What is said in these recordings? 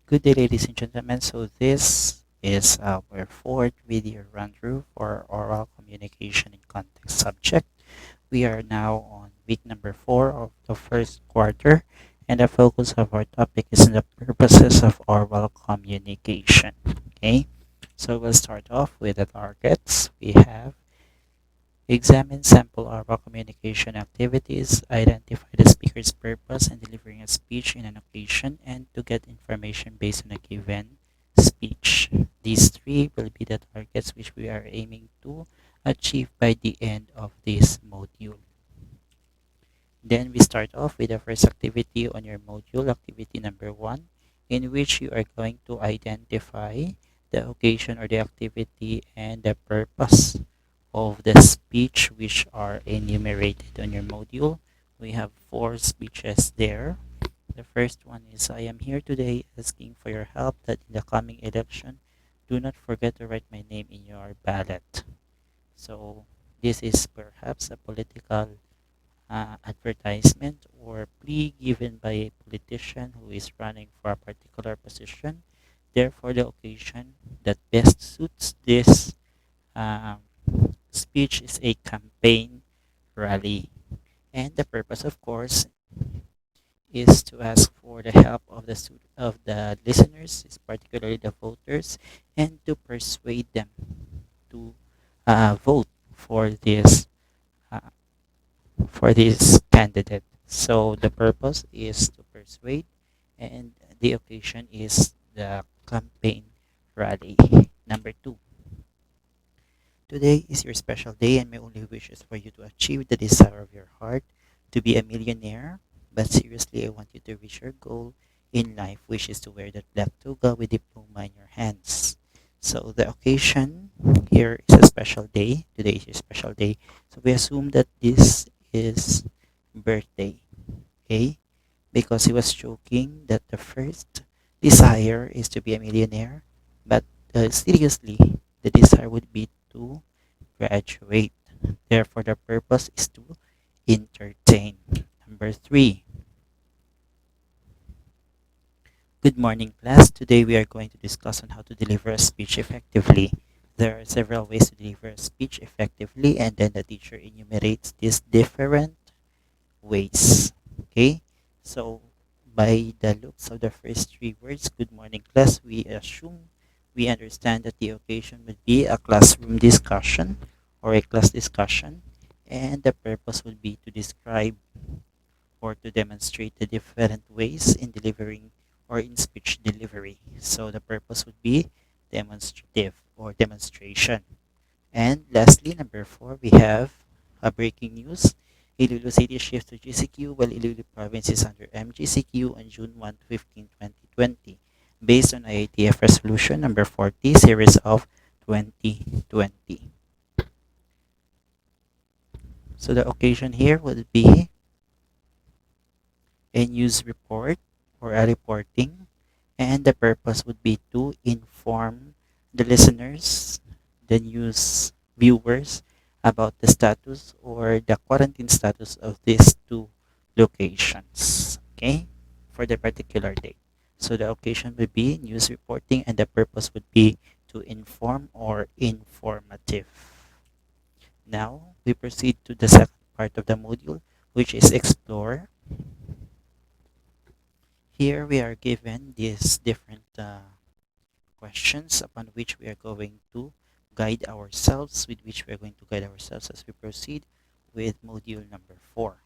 Good day, ladies and gentlemen. So this is our fourth video run through for oral communication in context subject. We are now on week number 4 of the first quarter, and the focus of our topic is the purposes of oral communication. Okay, so we'll start off with the targets. We have examine sample oral communication activities, identify the speaker's purpose in delivering a speech in an occasion, and to get information based on a given speech. These three will be the targets which we are aiming to achieve by the end of this module. Then we start off with the first activity on your module, activity number 1, in which you are going to identify the occasion or the activity and the purpose of the speech which are enumerated on your module. We have 4 speeches there. The first one is, I am here today asking for your help that in the coming election, do not forget to write my name in your ballot. So this is perhaps a political advertisement or plea given by a politician who is running for a particular position. Therefore, the occasion that best suits this um, speech is a campaign rally. And the purpose, of course, is to ask for the help of the listeners, particularly the voters, and to persuade them to vote for uh, this candidate. So the purpose is to persuade, and the occasion is the campaign rally. Number 2. Today is your special day, and my only wish is for you to achieve the desire of your heart to be a millionaire. But seriously, I want you to reach your goal in life, which is to wear that black toga with diploma in your hands. So the occasion here is a special day. Today is your special day. So we assume that this is birthday, okay? Because he was joking that the first desire is to be a millionaire, but seriously, the desire would be to graduate. Therefore, the purpose is to entertain. Number 3. Good morning, class. Today we are going to discuss on how to deliver a speech effectively. There are several ways to deliver a speech effectively, and then the teacher enumerates these different ways. Okay? So, by the looks of the first 3 words, good morning, class, we understand that the occasion would be a classroom discussion or a class discussion, and the purpose would be to describe or to demonstrate the different ways in delivering or in speech delivery. So the purpose would be demonstrative or demonstration. And lastly, number 4, we have a breaking news. Iloilo City shifts to GCQ while Iloilo Province is under MGCQ on June 1 to 2020 based on IATF Resolution number 40 series of 2020. So the occasion here would be a news report or a reporting, and the purpose would be to inform the listeners, the news viewers, about the status or the quarantine status of these 2 locations, okay, for the particular day. So the occasion would be news reporting, and the purpose would be to inform or informative. Now we proceed to the second part of the module, which is explore. Here we are given these different questions upon which we are going to guide ourselves, with which we are going to guide ourselves as we proceed with module number 4.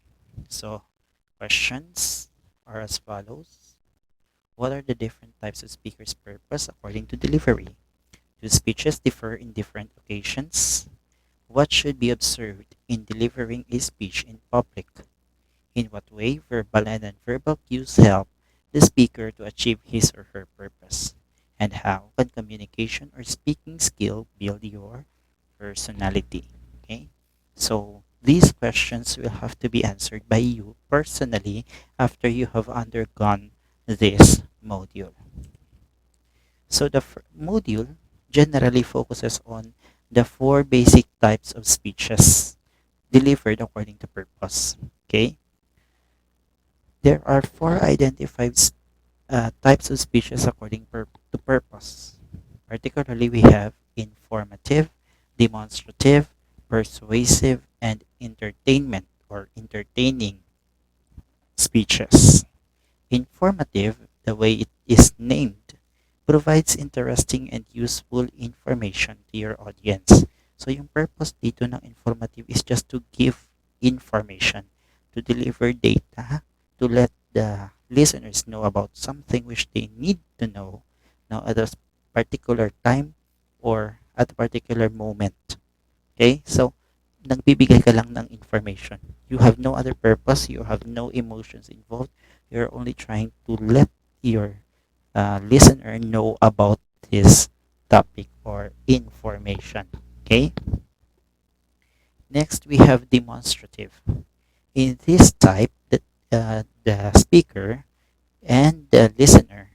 So questions are as follows. What are the different types of speaker's purpose according to delivery? Do speeches differ in different occasions? What should be observed in delivering a speech in public? In what way verbal and nonverbal cues help the speaker to achieve his or her purpose? And how can communication or speaking skill build your personality? Okay? So these questions will have to be answered by you personally after you have undergone this module. So the module generally focuses on the 4 basic types of speeches delivered according to purpose. Okay? There are 4 identified types of speeches according to purpose. Particularly, we have informative, demonstrative, persuasive, and entertainment or entertaining speeches. Informative, the way it is named, provides interesting and useful information to your audience. So yung purpose dito ng informative is just to give information, to deliver data, to let the listeners know about something which they need to know now at a particular time or at a particular moment. Okay? So, nagbibigay ka lang ng information. You have no other purpose. You have no emotions involved. You're only trying to let your listener know about this topic or information. Okay? Next, we have demonstrative. In this type, the speaker and the listener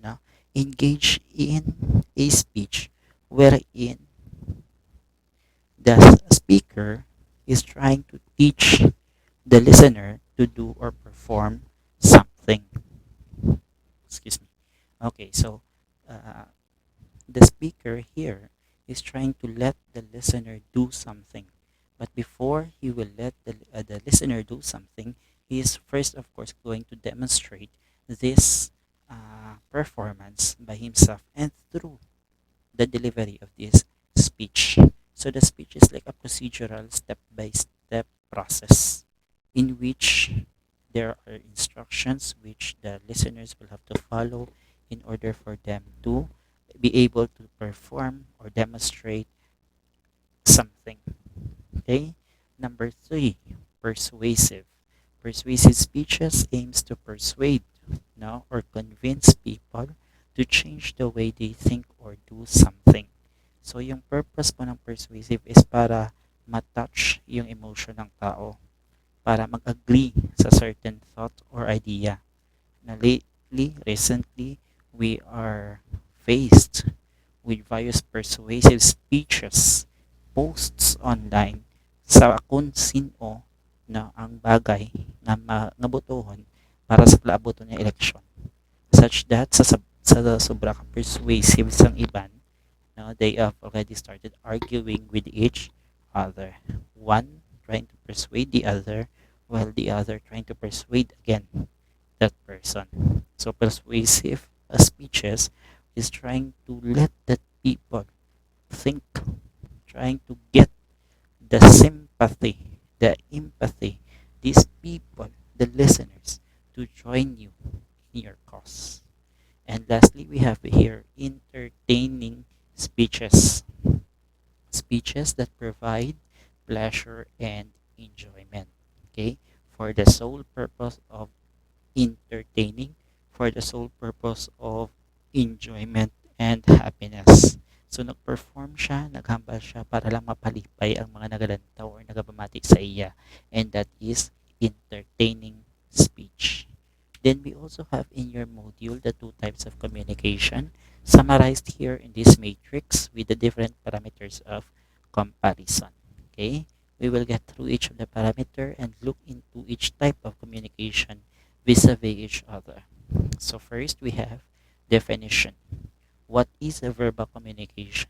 no, engage in a speech wherein the speaker is trying to teach the listener to do or perform something. Excuse me. Okay, so uh, the speaker here is trying to let the listener do something. But before he will let the listener do something, he is first, of course, going to demonstrate this performance by himself and through the delivery of this speech. So the speech is like a procedural step by step process in which there are instructions which the listeners will have to follow in order for them to be able to perform or demonstrate something. Okay? Number three, persuasive. Persuasive speeches aims to persuade no, or convince people to change the way they think or do something. So yung purpose po ng persuasive is para matouch yung emotion ng tao, para mag-agree sa certain thought or idea. Na recently, we are faced with various persuasive speeches, posts online sa kung sino na ang bagay nga botohon para sa plaaboto niya eleksyon. Such that sa sobra ka persuasive sang iban, no, they have already started arguing with each other. One trying to persuade the other, while the other trying to persuade again that person. So persuasive speeches is trying to let the people think, trying to get the sympathy, the empathy, these people, the listeners, to join you in your cause. And lastly, we have here entertaining speeches. Speeches that provide pleasure and enjoyment. Okay? For the sole purpose of entertaining, for the sole purpose of enjoyment and happiness. So nag-perform siya, naghambal siya para lang mapalipay ang mga nagalantaw or nagabamati sa iya. And that is entertaining speech. Then we also have in your module the two types of communication summarized here in this matrix with the different parameters of comparison. Okay? We will get through each of the parameter and look into each type of communication vis-a-vis each other. So first we have definition. What is a verbal communication?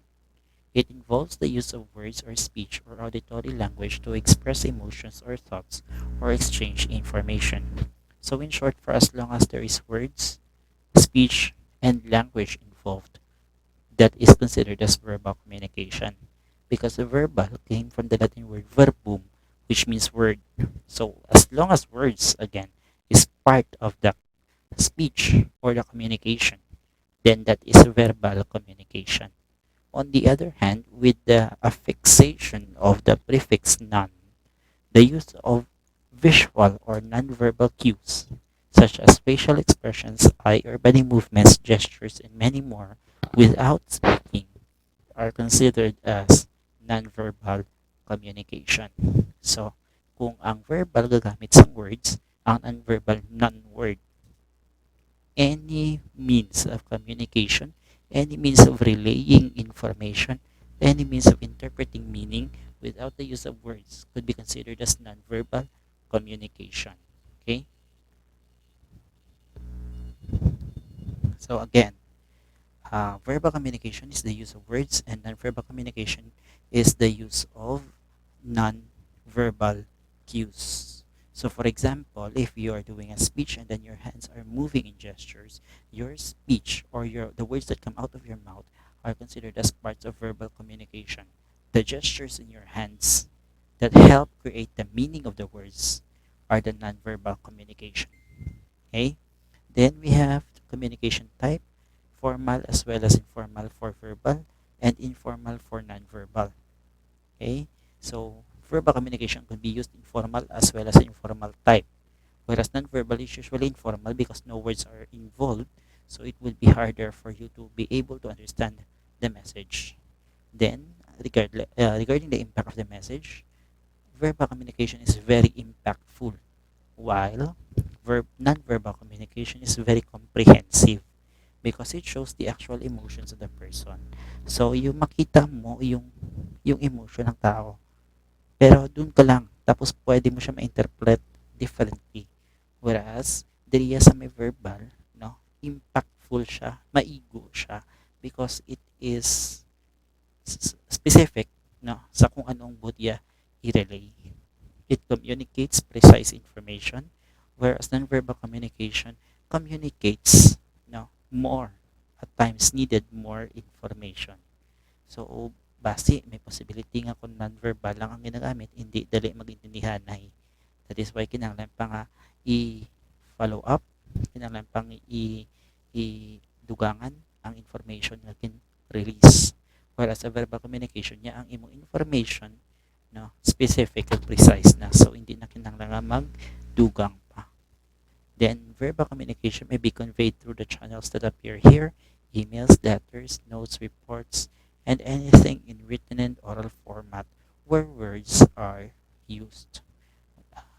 It involves the use of words or speech or auditory language to express emotions or thoughts or exchange information. So in short, for as long as there is words, speech, and language involved, that is considered as verbal communication. Because the verbal came from the Latin word verbum, which means word. So as long as words, again, is part of the speech or the communication, then that is verbal communication. On the other hand, with the affixation of the prefix non, the use of visual or nonverbal cues, such as facial expressions, eye or body movements, gestures, and many more, without speaking, are considered as nonverbal communication. So, kung ang verbal gagamit sa words, ang nonverbal non-word, any means of communication, any means of relaying information, any means of interpreting meaning without the use of words could be considered as nonverbal communication. Okay? So again, verbal communication is the use of words, and nonverbal communication is the use of non-verbal cues. So, for example, if you are doing a speech and then your hands are moving in gestures, your speech or the words that come out of your mouth are considered as parts of verbal communication. The gestures in your hands that help create the meaning of the words are the nonverbal communication. Okay? Then we have communication type, formal as well as informal for verbal, and informal for nonverbal. Okay? So, verbal communication can be used in formal as well as informal type, whereas nonverbal is usually informal because no words are involved, so it will be harder for you to be able to understand the message. Then, regarding the impact of the message, verbal communication is very impactful, while non-verbal communication is very comprehensive because it shows the actual emotions of the person. So, yung makita mo yung emotion ng tao, pero dun ka lang, tapos pwede mo siya ma-interpret differently. Whereas, diriya sa may verbal, no, impactful siya, maigo siya, because it is specific, no, sa kung anong budya i-relay. It communicates precise information, whereas nonverbal communication communicates, no, more, at times needed more information. So, base, may possibility nga kung nonverbal lang ang ginagamit, hindi dali magintindihan na. That is why kinahanglan pa nga i-follow up, kinahanglan pang i-dugangan ang information na release. Whereas sa verbal communication niya, ang imong information, no, specific and precise na. So, hindi na kinahanglan magdugang pa. Then, verbal communication may be conveyed through the channels that appear here: emails, letters, notes, reports, and anything in written and oral format where words are used.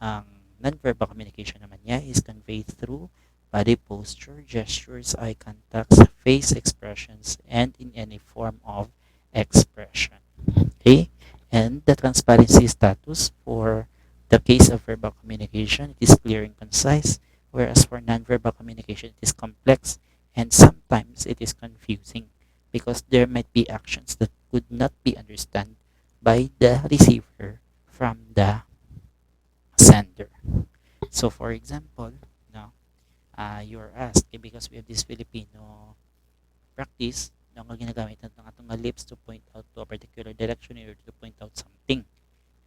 Ang nonverbal communication naman niya is conveyed through body posture, gestures, eye contacts, face expressions, and in any form of expression. Okay? And the transparency status for the case of verbal communication, it is clear and concise, whereas for nonverbal communication, it is complex and sometimes it is confusing because there might be actions that could not be understood by the receiver from the sender. So, for example, now you're asked, because we have this Filipino practice, no, nga ginagamit natin ang atong lips to point out to a particular direction or to point out something.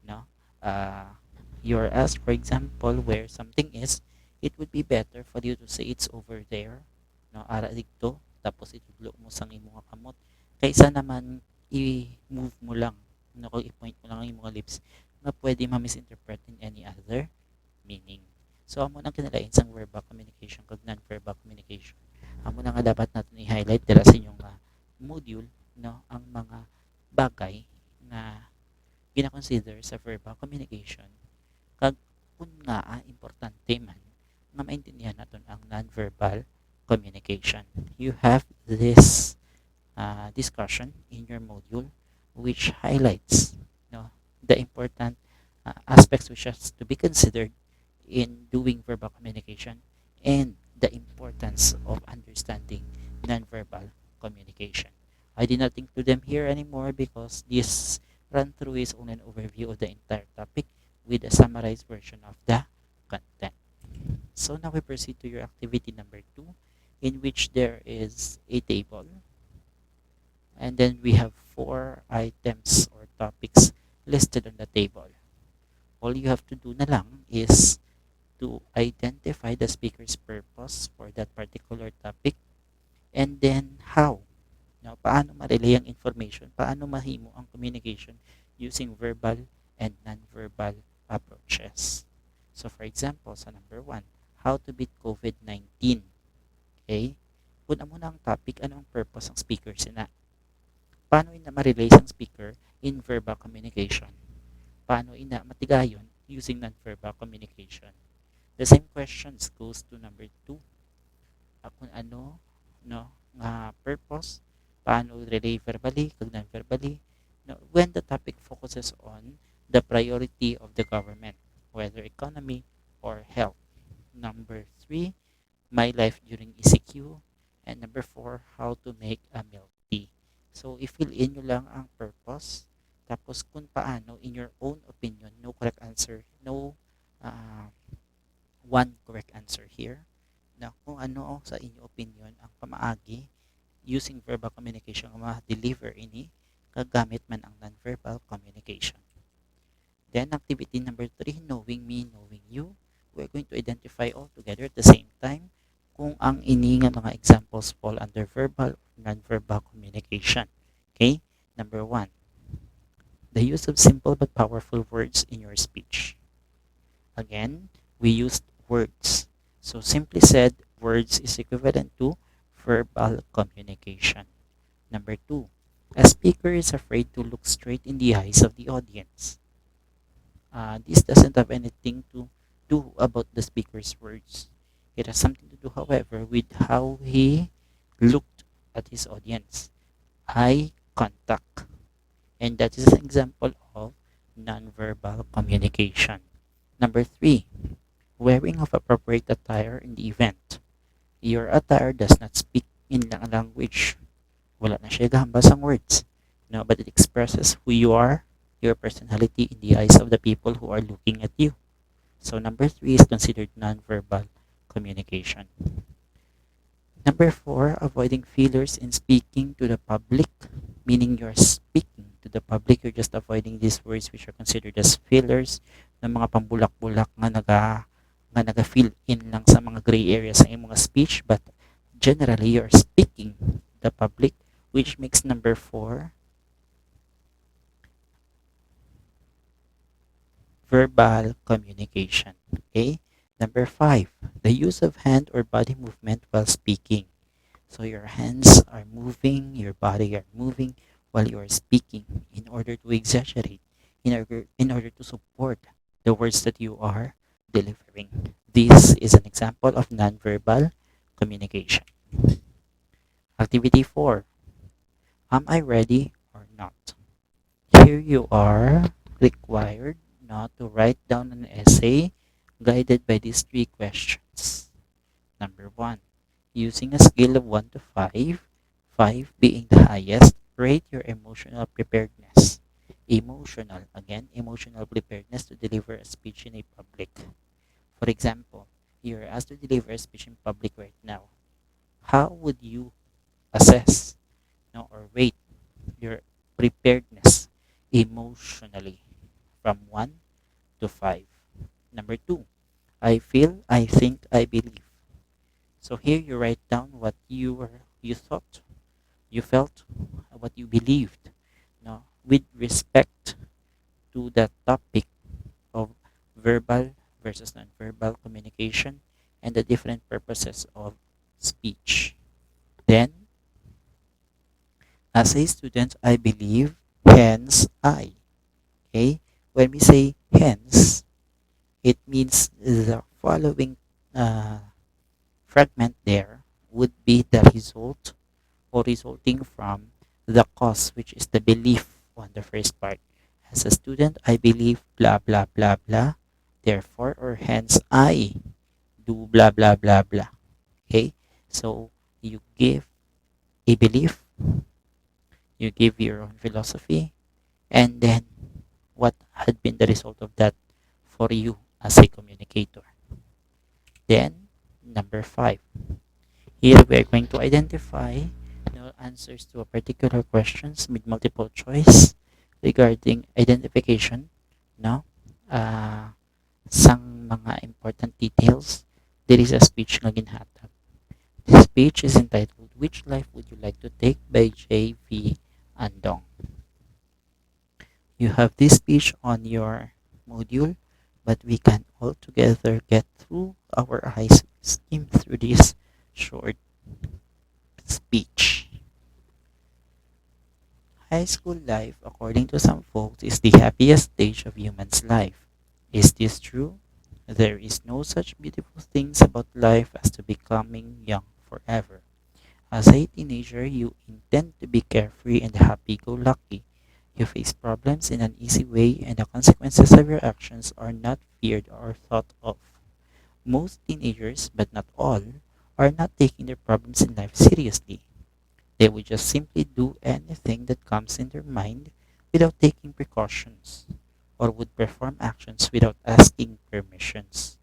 No? Uh, you're asked, for example, where something is, it would be better for you to say it's over there. No? Ara dito, tapos itudlo mo sang imong kamot. Kaysa naman, i-move mo lang, no, kung i-point mo lang ang imong lips, na pwede ma-misinterpret in any other meaning. So, amo nang kinalain sang verbal communication kag non-verbal communication. Amo na nga dapat natin i-highlight dala sa inyong module, no, ang mga bagay na gina-consider sa verbal communication kag kung nga importante man nga maintindihan naton ang non-verbal communication. You have this discussion in your module which highlights, no, the important aspects which has to be considered in doing verbal communication and the importance of understanding nonverbal communication. I did not include them here anymore because this run through is only an overview of the entire topic with a summarized version of the content. So now we proceed to your activity number 2, in which there is a table and then we have 4 items or topics listed on the table. All you have to do na lang is to identify the speaker's purpose for that particular topic and then how, no, paano ma-relay ang information, paano mahimo ang communication using verbal and non-verbal approaches. So for example, sa number 1, how to beat COVID-19. Okay? Una muna ang topic, ano ang purpose ng speaker sina? Paano ina ma-relay ang speaker in verbal communication? Paano ina matigayon using non-verbal communication? The same questions goes to number 2. Kung ano, no, nga purpose, paano relay verbally, kag non-verbally, no, when the topic focuses on the priority of the government, whether economy or health. Number 3, my life during ECQ. And number 4, how to make a milk tea. So, i-fill in nyo lang ang purpose. Tapos, kung paano, in your own opinion, no correct answer, no uh, one correct answer here. Na kung ano sa inyo opinion ang pamaagi using verbal communication ang ma-deliver ini kagamit man ang non-verbal communication. Then, activity number 3, knowing me, knowing you. We're going to identify all together at the same time kung ang ini nga mga examples fall under verbal or non-verbal communication. Okay? Number 1, the use of simple but powerful words in your speech. Again, we used words. So, simply said, words is equivalent to verbal communication. Number 2, a speaker is afraid to look straight in the eyes of the audience. This doesn't have anything to do about the speaker's words. It has something to do, however, with how he looked at his audience. Eye contact. And that is an example of nonverbal communication. Number 3, wearing of appropriate attire in the event. Your attire does not speak in a language. Wala na siya gahambas ang words. No, but it expresses who you are, your personality in the eyes of the people who are looking at you. So number 3 is considered nonverbal communication. Number 4, avoiding fillers in speaking to the public, meaning you're speaking to the public, you're just avoiding these words which are considered as fillers, ng mga pambulak-bulak nga naga-fill in lang sa mga gray areas sa imong speech, but generally you're speaking to the public, which makes number 4 verbal communication. Okay? Number 5, the use of hand or body movement while speaking. So your hands are moving, your body are moving while you are speaking in order to exaggerate, in order to support the words that you are delivering. This is an example of nonverbal communication. Activity 4, am I ready or not? Here you are required not to write down an essay guided by these 3 questions. Number 1, using a scale of 1 to 5, 5 being the highest, rate your emotional preparedness. Emotional preparedness to deliver a speech in a public. For example, you're asked to deliver a speech in public right now. How would you assess or rate your preparedness emotionally from 1 to 5? Number 2, I feel, I think, I believe. So here you write down what you thought, you felt, what you believed, with respect to the topic of verbal versus non-verbal communication and the different purposes of speech. Then, as a student, I believe, hence I. Okay? When we say hence, it means the following fragment there would be the result or resulting from the cause, which is the belief on the first part. As a student, I believe blah, blah, blah, blah. Therefore, or hence, I do blah, blah, blah, blah. Okay? So, you give a belief, you give your own philosophy, and then what had been the result of that for you as a communicator. Then, number 5. Here we are going to identify answers to a particular questions with multiple choice regarding identification, sang mga important details. There is a speech nga ginhatag. This speech is entitled, Which Life Would You Like to Take by J.V. Andong. You have this speech on your module, but we can all together get through our eyes, skim through this short speech. High school life, according to some folks, is the happiest stage of human's life. Is this true? There is no such beautiful things about life as to becoming young forever. As a teenager, you intend to be carefree and happy-go-lucky. You face problems in an easy way, and the consequences of your actions are not feared or thought of. Most teenagers, but not all, are not taking their problems in life seriously. They would just simply do anything that comes in their mind without taking precautions, or would perform actions without asking permissions.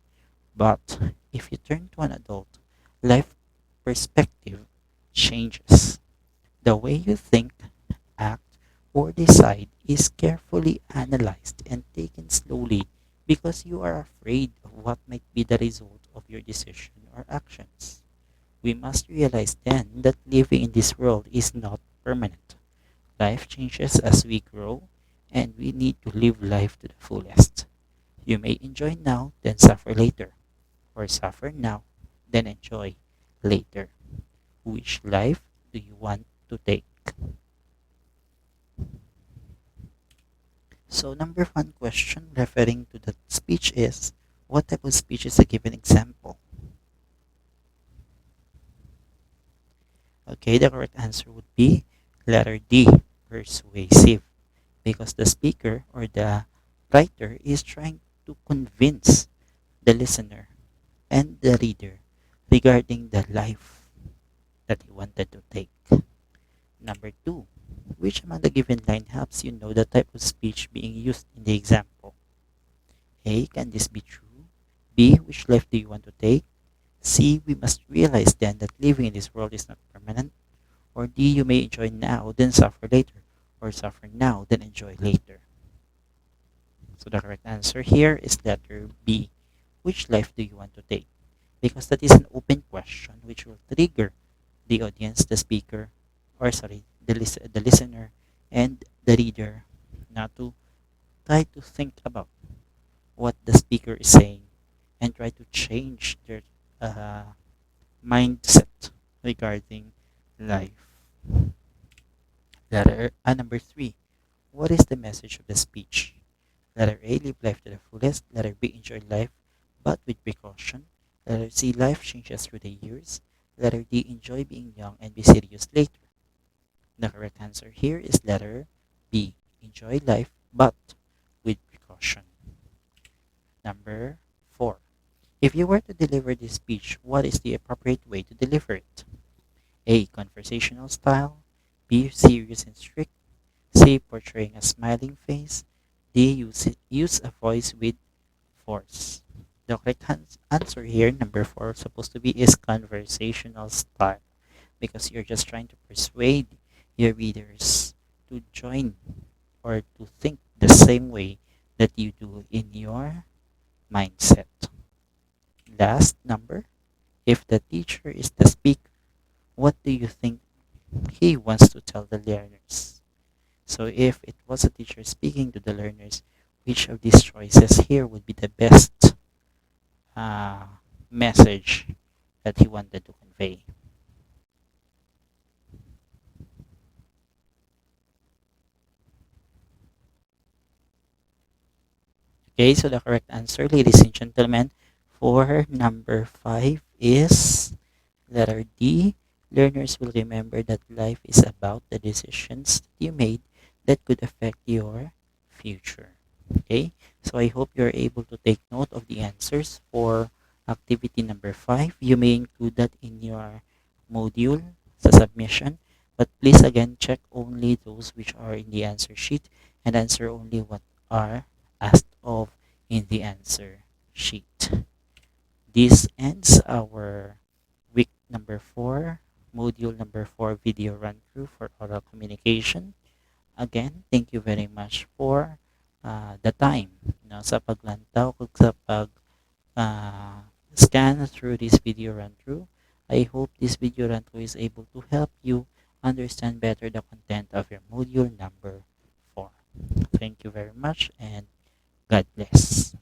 But if you turn to an adult, life perspective changes. The way you think, act, or decide is carefully analyzed and taken slowly because you are afraid of what might be the result of your decision or actions. We must realize then that living in this world is not permanent. Life changes as we grow, and we need to live life to the fullest. You may enjoy now, then suffer later, or suffer now, then enjoy later. Which life do you want to take? So, number one question referring to that speech is, what type of speech is a given example? Okay, the correct answer would be letter D, persuasive, because the speaker or the writer is trying to convince the listener and the reader regarding the life that he wanted to take. Number two, which among the given line helps you know the type of speech being used in the example? A, can this be true? B, which life do you want to take? C, we must realize then that living in this world is not permanent. Or D, you may enjoy now, then suffer later. Or suffer now, then enjoy later. So the correct answer here is letter B. Which life do you want to take? Because that is an open question which will trigger the audience, the speaker, or sorry, the listener and the reader now to try to think about what the speaker is saying and try to change their uh, mindset regarding life. Number three, what is the message of the speech? Letter A, live life to the fullest. Letter B, enjoy life, but with precaution. Letter C, life changes through the years. Letter D, enjoy being young and be serious later. The correct answer here is letter B, enjoy life, but with precaution. Number four, if you were to deliver this speech, what is the appropriate way to deliver it? A, conversational style. B, serious and strict. C, portraying a smiling face. D, use a voice with force. The correct answer here, number four, supposed to be is conversational style because you're just trying to persuade your readers to join or to think the same way that you do in your mindset. Last number, if the teacher is the speaker, what do you think he wants to tell the learners? So if it was a teacher speaking to the learners, which of these choices here would be the best uh, message that he wanted to convey? Okay, so the correct answer, ladies and gentlemen, for number five is letter D. Learners will remember that life is about the decisions that you made that could affect your future. Okay, so I hope you're able to take note of the answers for activity number five. You may include that in your module, the submission, but please again check only those which are in the answer sheet and answer only what are asked of in the answer sheet. This ends our week number 4, module number 4 video run through for oral communication. Again, thank you very much for the time no, sa paglantaw kag sa pag scan through this video run through. I hope this video run through is able to help you understand better the content of your module number 4. Thank you very much and God bless.